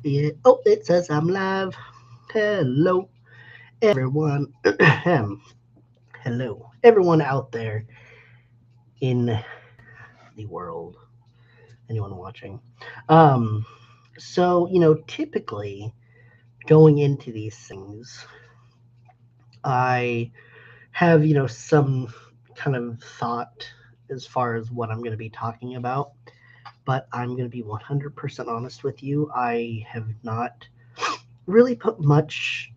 Yeah. Oh, it says I'm live. Hello, everyone. Hello, everyone out there in the world. Anyone watching? Um, typically going into these things, I have, some kind of thought as far as what I'm going to be talking about, but I'm going to be 100% honest with you. I have not really put much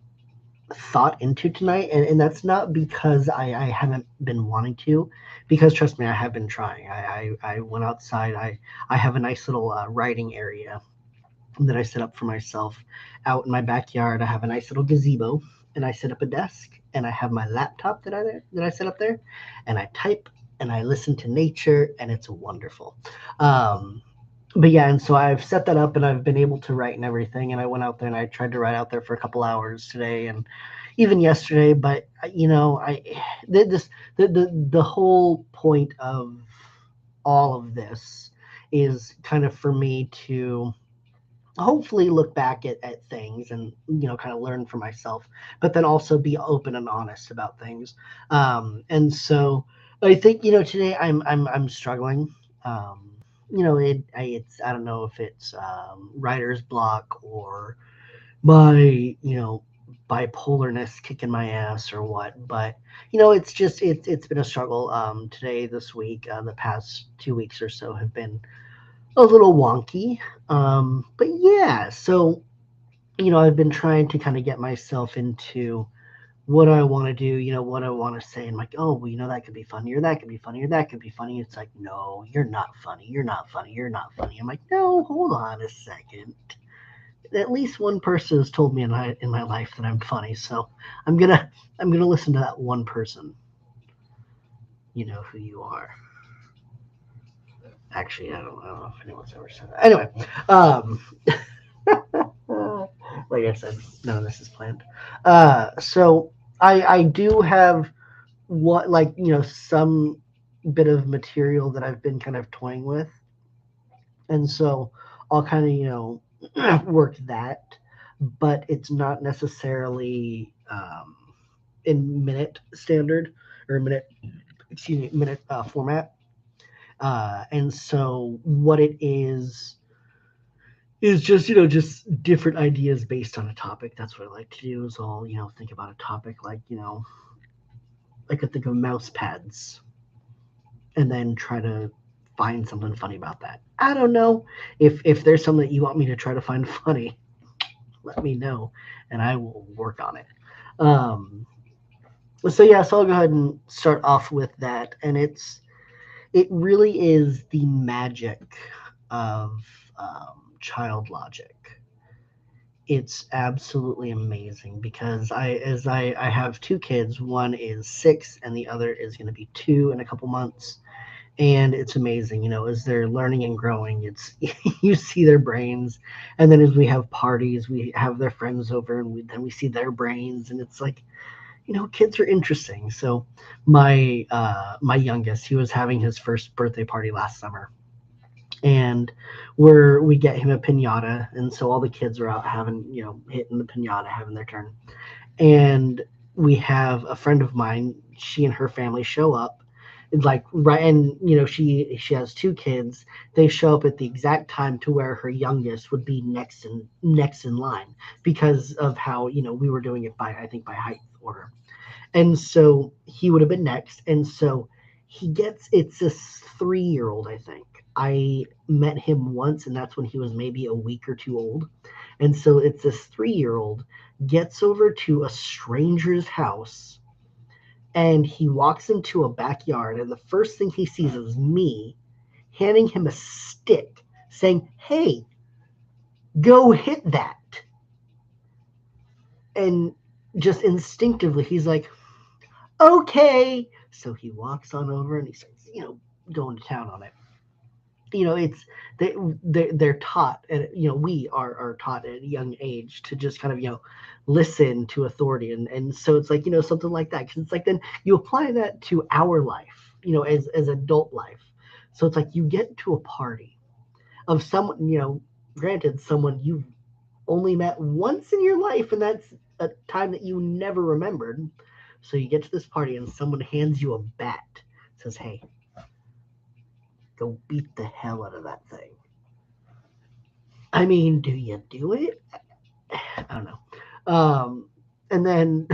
thought into tonight, and that's not because I haven't been wanting to, because trust me, I have been trying. I went outside. I have a nice little writing area that I set up for myself out in my backyard. I have a nice little gazebo, and I set up a desk, and I have my laptop that I set up there, and I type and I listen to nature, and it's wonderful. Um, but yeah, and so I've set that up and I've been able to write and everything. And I went out there and I tried to write out there for a couple hours today and even yesterday. But I this the whole point of all of this is kind of for me to hopefully look back at things and kind of learn for myself, but then also be open and honest about things. And so I think today I'm struggling. It's I don't know if it's writer's block or my bipolarness kicking my ass or what, but it's just it's been a struggle. Today, this week, the past 2 weeks or so have been a little wonky. But yeah, so I've been trying to kind of get myself into what I want to do, what I want to say, and like, oh, well, that could be funny, or that could be funny, or that could be funny. It's like, no, you're not funny, you're not funny, you're not funny. I'm like, no, hold on a second. At least one person has told me in my life that I'm funny, so I'm gonna I'm gonna listen to that one person. You know who you are. Actually, I don't know if anyone's ever said that. Anyway, um, like I said, none of this is planned. So I do have what like some bit of material that I've been kind of toying with, and so I'll kind of work that, but it's not necessarily in minute standard or minute excuse me minute format. And so what it is just just different ideas based on a topic. That's what I like to do. Is I'll think about a topic like I could think of mouse pads and then try to find something funny about that. I don't know if there's something that you want me to try to find funny. Let me know, and I will work on it. Um, so yeah, so I'll go ahead and start off with that, and it really is the magic of child logic. It's absolutely amazing because I have two kids. One is 6, and the other is going to be 2 in a couple months. And it's amazing, as they're learning and growing. It's you see their brains, and then as we have parties, we have their friends over, and then we see their brains, and it's like kids are interesting. So my youngest, he was having his first birthday party last summer, and we get him a pinata, and so all the kids are out having hitting the pinata, having their turn, and we have a friend of mine. She and her family show up, like right, and she has two kids. They show up at the exact time to where her youngest would be next in line because of how we were doing it by I think by height order, and so he would have been next. And so it's this 3-year old, I think. I met him once, and that's when he was maybe a week or two old. And so it's this 3-year old gets over to a stranger's house, and he walks into a backyard, and the first thing he sees is me handing him a stick saying, "Hey, go hit that." And just instinctively, he's like, "Okay." So he walks on over and he starts, going to town on it. It's they're taught, and we are taught at a young age to just kind of listen to authority, and so it's like something like that, because it's like then you apply that to our life, as adult life. So it's like you get to a party of someone, granted someone you've only met once in your life, and that's a time that you never remembered. So you get to this party and someone hands you a bat, says, "Hey, go beat the hell out of that thing." I mean, do you do it? I don't know. And then,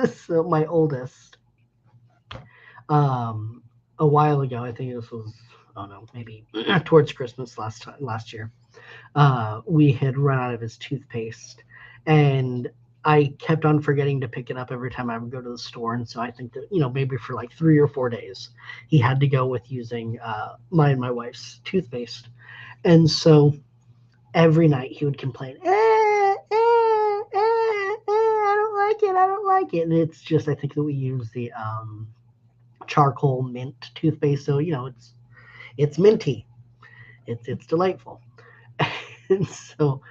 so my oldest, um, a while ago, I think this was, I don't know, maybe towards Christmas last year, we had run out of his toothpaste, and I kept on forgetting to pick it up every time I would go to the store. And so I think that, maybe for like 3 or 4 days, he had to go with using my and my wife's toothpaste. And so every night he would complain, I don't like it, I don't like it. And it's just, I think that we use the charcoal mint toothpaste. So, it's minty. It's delightful. And so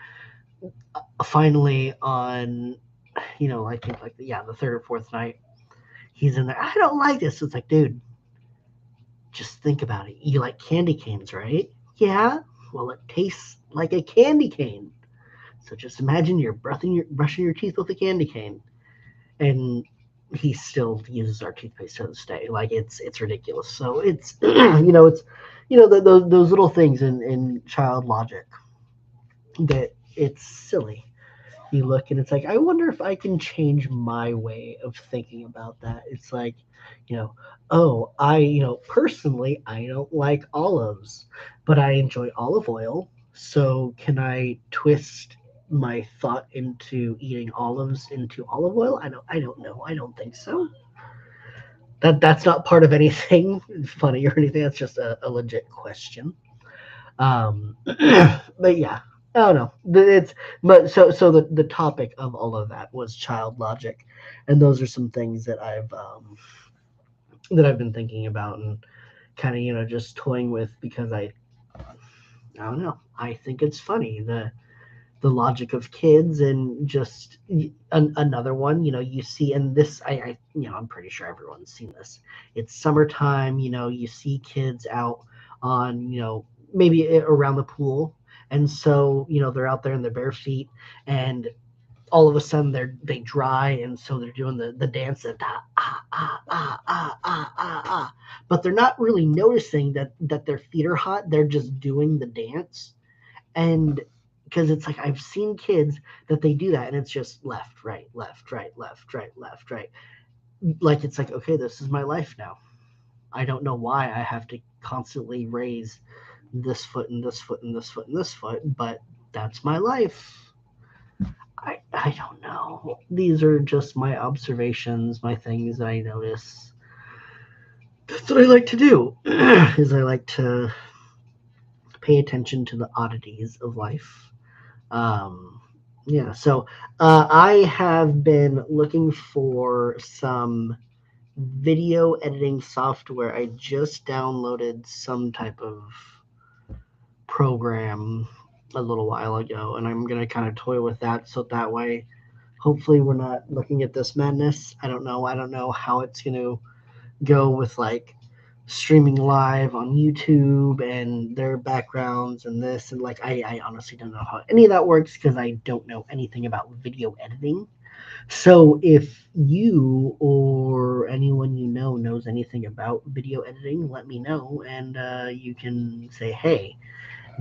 finally on, I think like the third or fourth night, he's in there. I don't like this. So it's like, dude, just think about it. You like candy canes, right? Yeah. Well, it tastes like a candy cane. So just imagine you're brushing your teeth with a candy cane, and he still uses our toothpaste to this day. Like it's ridiculous. So it's it's those little things in child logic that it's silly. You look and it's like, I wonder if I can change my way of thinking about that. It's like, you know, oh, personally, I don't like olives, but I enjoy olive oil. So can I twist my thought into eating olives into olive oil? I don't know. I don't think so. That's not part of anything funny or anything. That's just a legit question. But yeah, I don't know. It's but so the topic of all of that was child logic, and those are some things that I've been thinking about and kind of just toying with because I don't know. I think it's funny the logic of kids and just another one you see, and this I'm pretty sure everyone's seen this. It's summertime, you see kids out on maybe around the pool, and so they're out there in their bare feet, and all of a sudden they dry, and so they're doing the dance that but they're not really noticing that their feet are hot. They're just doing the dance. And because it's like I've seen kids that they do that, and it's just left, right, left, right, left, right, left, right. Like it's like, okay, this is my life now. I don't know why I have to constantly raise this foot and this foot and this foot and this foot, but that's my life. I don't know. These are just my observations, my things that I notice. That's what I like to do. Is I like to pay attention to the oddities of life. Um, yeah, so I have been looking for some video editing software. I just downloaded some type of program a little while ago, and I'm going to kind of toy with that so that way, hopefully, we're not looking at this madness. I don't know. I don't know how it's going to go with like streaming live on YouTube and their backgrounds and this, and like I honestly don't know how any of that works because I don't know anything about video editing. So if you or anyone knows anything about video editing, let me know, and you can say, hey,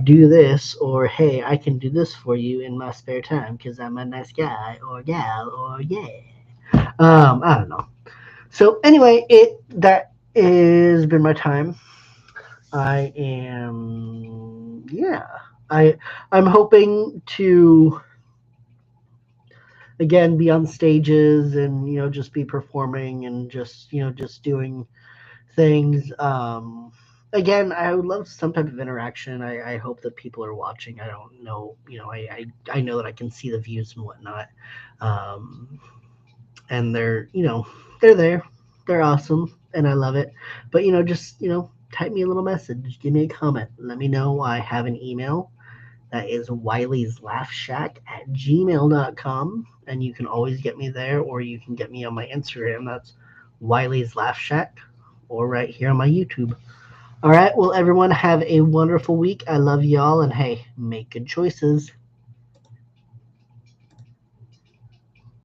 do this, or hey, I can do this for you in my spare time because I'm a nice guy or gal, or yeah. I don't know. So anyway, that has been my time. I am, yeah. I I'm hoping to again be on stages and just be performing and just doing things. Again, I would love some type of interaction. I hope that people are watching. I don't know, I know that I can see the views and whatnot. Um, and they're there. They're awesome, and I love it. But just type me a little message, give me a comment, let me know. I have an email that is Wiley's Laugh Shack at gmail.com, and you can always get me there, or you can get me on my Instagram. That's Wiley's Laugh Shack, or right here on my YouTube. All right, well, everyone, have a wonderful week. I love y'all, and hey, make good choices.